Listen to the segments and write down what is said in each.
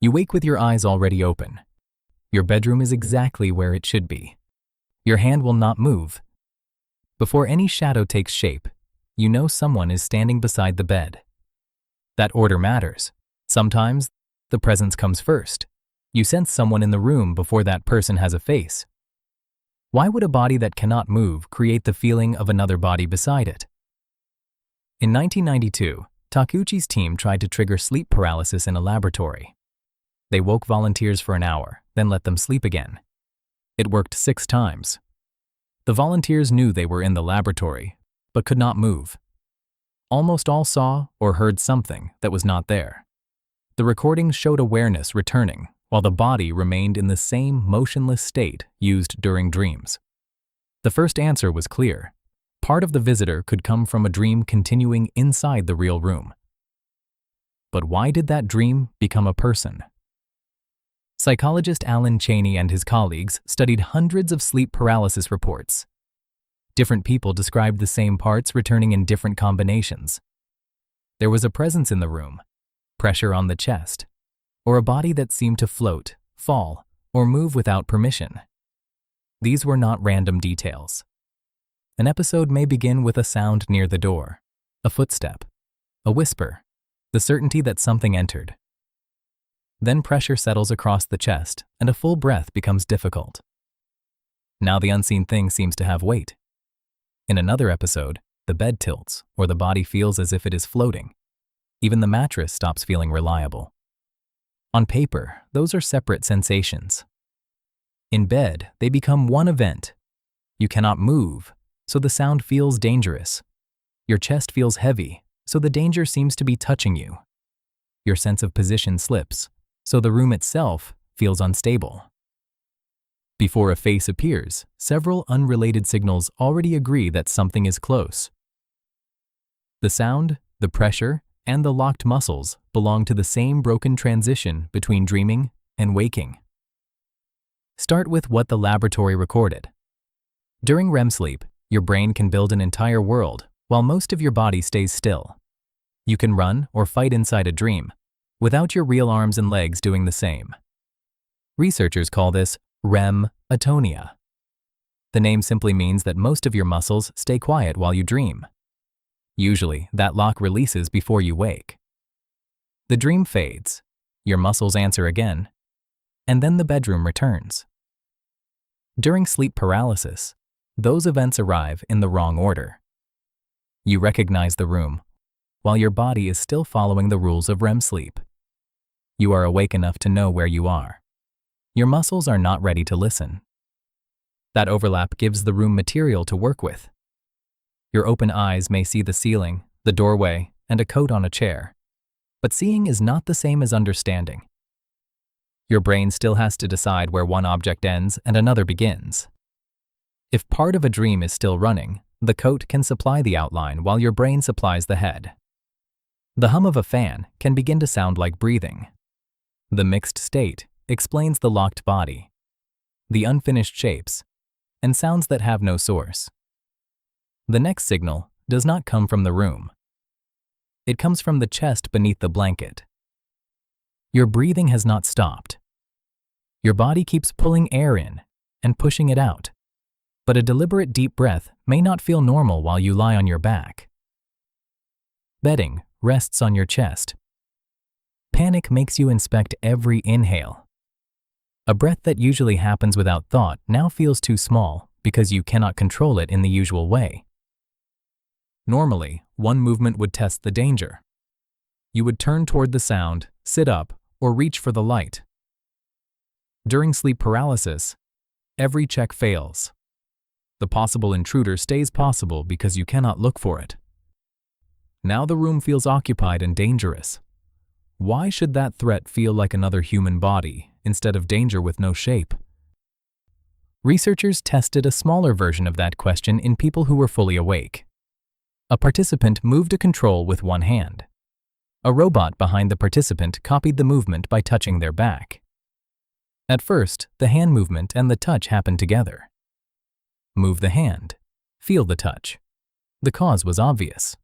You wake with your eyes already open. Your bedroom is exactly where it should be. Your hand will not move. Before any shadow takes shape, you know someone is standing beside the bed. That order matters. Sometimes, the presence comes first. You sense someone in the room before that person has a face. Why would a body that cannot move create the feeling of another body beside it? In 1992, Takeuchi's team tried to trigger sleep paralysis in a laboratory. They woke volunteers for an hour, then let them sleep again. It worked 6 times. The volunteers knew they were in the laboratory, but could not move. Almost all saw or heard something that was not there. The recordings showed awareness returning, while the body remained in the same motionless state used during dreams. The first answer was clear. Part of the visitor could come from a dream continuing inside the real room. But why did that dream become a person? Psychologist Alan Cheney and his colleagues studied hundreds of sleep paralysis reports. Different people described the same parts returning in different combinations. There was a presence in the room, pressure on the chest, or a body that seemed to float, fall, or move without permission. These were not random details. An episode may begin with a sound near the door, a footstep, a whisper, the certainty that something entered. Then pressure settles across the chest and a full breath becomes difficult. Now the unseen thing seems to have weight. In another episode, the bed tilts or the body feels as if it is floating. Even the mattress stops feeling reliable. On paper, those are separate sensations. In bed, they become one event. You cannot move, so the sound feels dangerous. Your chest feels heavy, so the danger seems to be touching you. Your sense of position slips, so the room itself feels unstable. Before a face appears, several unrelated signals already agree that something is close. The sound, the pressure, and the locked muscles belong to the same broken transition between dreaming and waking. Start with what the laboratory recorded. During REM sleep, your brain can build an entire world while most of your body stays still. You can run or fight inside a dream, without your real arms and legs doing the same. Researchers call this REM atonia. The name simply means that most of your muscles stay quiet while you dream. Usually, that lock releases before you wake. The dream fades, your muscles answer again, and then the bedroom returns. During sleep paralysis, those events arrive in the wrong order. You recognize the room, while your body is still following the rules of REM sleep. You are awake enough to know where you are. Your muscles are not ready to listen. That overlap gives the room material to work with. Your open eyes may see the ceiling, the doorway, and a coat on a chair. But seeing is not the same as understanding. Your brain still has to decide where one object ends and another begins. If part of a dream is still running, the coat can supply the outline while your brain supplies the head. The hum of a fan can begin to sound like breathing. The mixed state explains the locked body, the unfinished shapes, and sounds that have no source. The next signal does not come from the room. It comes from the chest beneath the blanket. Your breathing has not stopped. Your body keeps pulling air in and pushing it out, but a deliberate deep breath may not feel normal while you lie on your back. Bedding rests on your chest. Panic makes you inspect every inhale. A breath that usually happens without thought now feels too small because you cannot control it in the usual way. Normally, one movement would test the danger. You would turn toward the sound, sit up, or reach for the light. During sleep paralysis, every check fails. The possible intruder stays possible because you cannot look for it. Now the room feels occupied and dangerous. Why should that threat feel like another human body instead of danger with no shape? Researchers tested a smaller version of that question in people who were fully awake. A participant moved a control with one hand. A robot behind the participant copied the movement by touching their back. At first, the hand movement and the touch happened together. Move the hand. Feel the touch. The cause was obvious.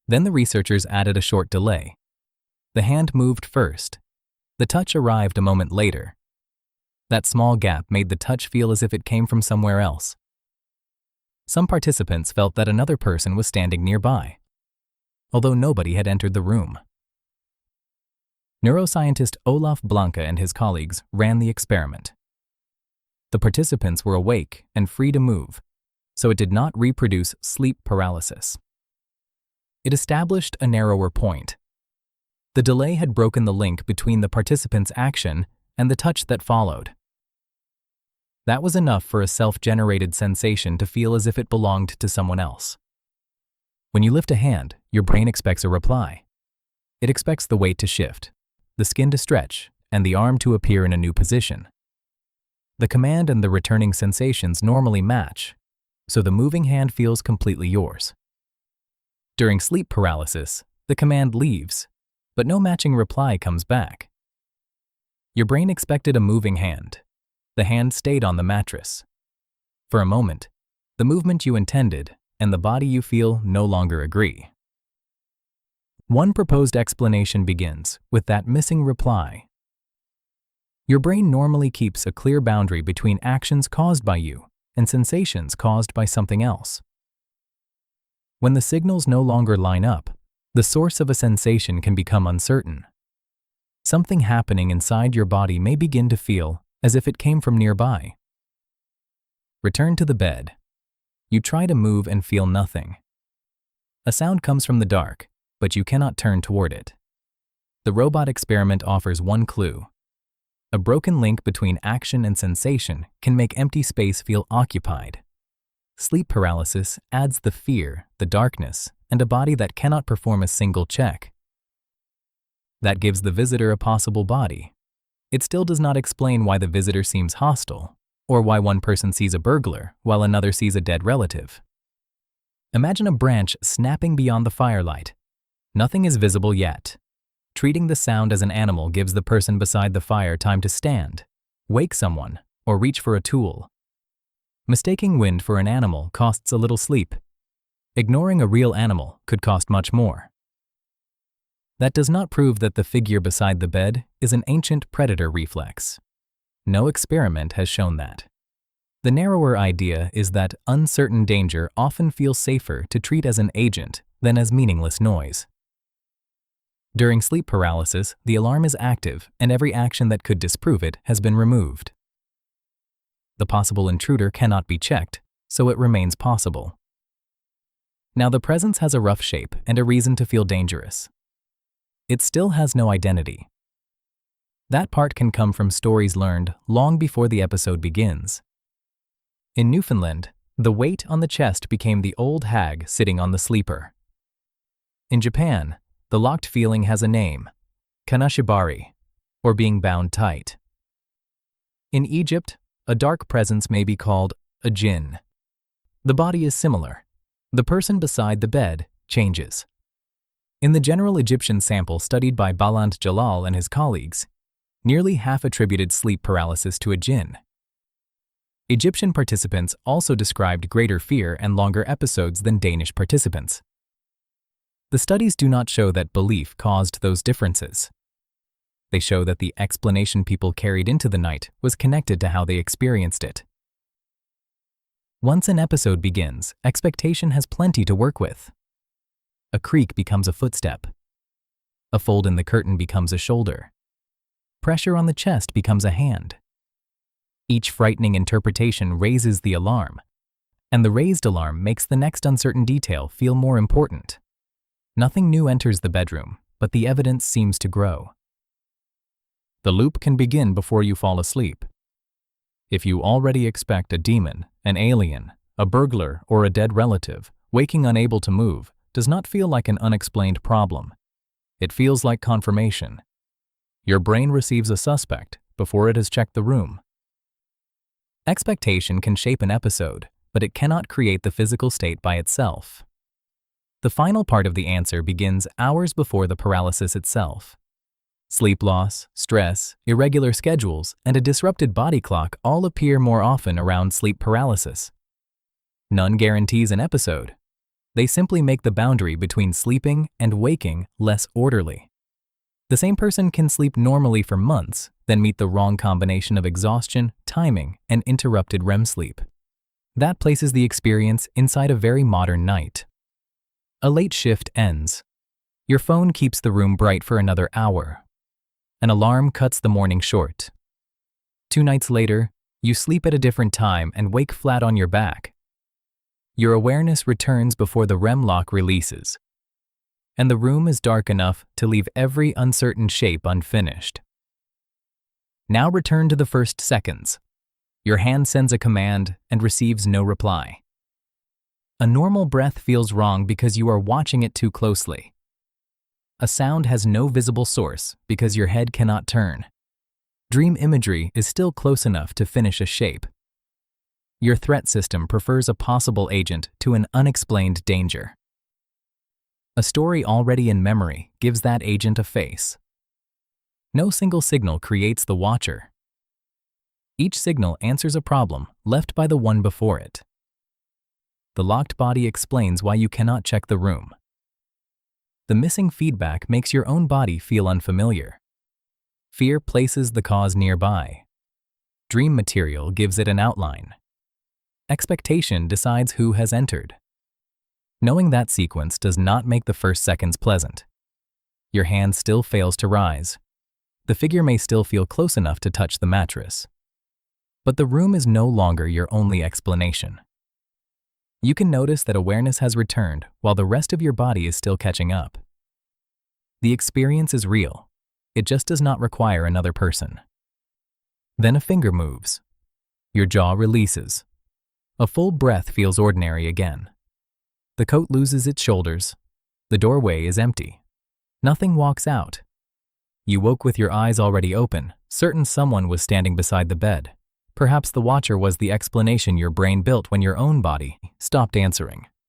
Then the researchers added a short delay. The hand moved first. The touch arrived a moment later. That small gap made the touch feel as if it came from somewhere else. Some participants felt that another person was standing nearby, although nobody had entered the room. Neuroscientist Olaf Blanke and his colleagues ran the experiment. The participants were awake and free to move, so it did not reproduce sleep paralysis. It established a narrower point. The delay had broken the link between the participant's action and the touch that followed. That was enough for a self-generated sensation to feel as if it belonged to someone else. When you lift a hand, your brain expects a reply. It expects the weight to shift, the skin to stretch, and the arm to appear in a new position. The command and the returning sensations normally match, so the moving hand feels completely yours. During sleep paralysis, the command leaves, but no matching reply comes back. Your brain expected a moving hand. The hand stayed on the mattress. For a moment, the movement you intended and the body you feel no longer agree. One proposed explanation begins with that missing reply. Your brain normally keeps a clear boundary between actions caused by you and sensations caused by something else. When the signals no longer line up, the source of a sensation can become uncertain. Something happening inside your body may begin to feel as if it came from nearby. Return to the bed. You try to move and feel nothing. A sound comes from the dark, but you cannot turn toward it. The robot experiment offers one clue. A broken link between action and sensation can make empty space feel occupied. Sleep paralysis adds the fear, the darkness, and a body that cannot perform a single check. That gives the visitor a possible body. It still does not explain why the visitor seems hostile, or why one person sees a burglar while another sees a dead relative. Imagine a branch snapping beyond the firelight. Nothing is visible yet. Treating the sound as an animal gives the person beside the fire time to stand, wake someone, or reach for a tool. Mistaking wind for an animal costs a little sleep. Ignoring a real animal could cost much more. That does not prove that the figure beside the bed is an ancient predator reflex. No experiment has shown that. The narrower idea is that uncertain danger often feels safer to treat as an agent than as meaningless noise. During sleep paralysis, the alarm is active and every action that could disprove it has been removed. The possible intruder cannot be checked, so it remains possible. Now the presence has a rough shape and a reason to feel dangerous. It still has no identity. That part can come from stories learned long before the episode begins. In Newfoundland, the weight on the chest became the old hag sitting on the sleeper. In Japan, the locked feeling has a name, kanashibari, or being bound tight. In Egypt, a dark presence may be called a jinn. The body is similar. The person beside the bed changes. In the general Egyptian sample studied by Balant Jalal and his colleagues, nearly half attributed sleep paralysis to a jinn. Egyptian participants also described greater fear and longer episodes than Danish participants. The studies do not show that belief caused those differences. They show that the explanation people carried into the night was connected to how they experienced it. Once an episode begins, expectation has plenty to work with. A creak becomes a footstep. A fold in the curtain becomes a shoulder. Pressure on the chest becomes a hand. Each frightening interpretation raises the alarm, and the raised alarm makes the next uncertain detail feel more important. Nothing new enters the bedroom, but the evidence seems to grow. The loop can begin before you fall asleep. If you already expect a demon, an alien, a burglar, or a dead relative, waking unable to move does not feel like an unexplained problem. It feels like confirmation. Your brain receives a suspect before it has checked the room. Expectation can shape an episode, but it cannot create the physical state by itself. The final part of the answer begins hours before the paralysis itself. Sleep loss, stress, irregular schedules, and a disrupted body clock all appear more often around sleep paralysis. None guarantees an episode. They simply make the boundary between sleeping and waking less orderly. The same person can sleep normally for months, then meet the wrong combination of exhaustion, timing, and interrupted REM sleep. That places the experience inside a very modern night. A late shift ends. Your phone keeps the room bright for another hour. An alarm cuts the morning short. 2 nights later, you sleep at a different time and wake flat on your back. Your awareness returns before the REM lock releases, and the room is dark enough to leave every uncertain shape unfinished. Now return to the first seconds. Your hand sends a command and receives no reply. A normal breath feels wrong because you are watching it too closely. A sound has no visible source because your head cannot turn. Dream imagery is still close enough to finish a shape. Your threat system prefers a possible agent to an unexplained danger. A story already in memory gives that agent a face. No single signal creates the watcher. Each signal answers a problem left by the one before it. The locked body explains why you cannot check the room. The missing feedback makes your own body feel unfamiliar. Fear places the cause nearby. Dream material gives it an outline. Expectation decides who has entered. Knowing that sequence does not make the first seconds pleasant. Your hand still fails to rise. The figure may still feel close enough to touch the mattress. But the room is no longer your only explanation. You can notice that awareness has returned while the rest of your body is still catching up. The experience is real. It just does not require another person. Then a finger moves. Your jaw releases. A full breath feels ordinary again. The coat loses its shoulders. The doorway is empty. Nothing walks out. You woke with your eyes already open, certain someone was standing beside the bed. Perhaps the watcher was the explanation your brain built when your own body stopped answering.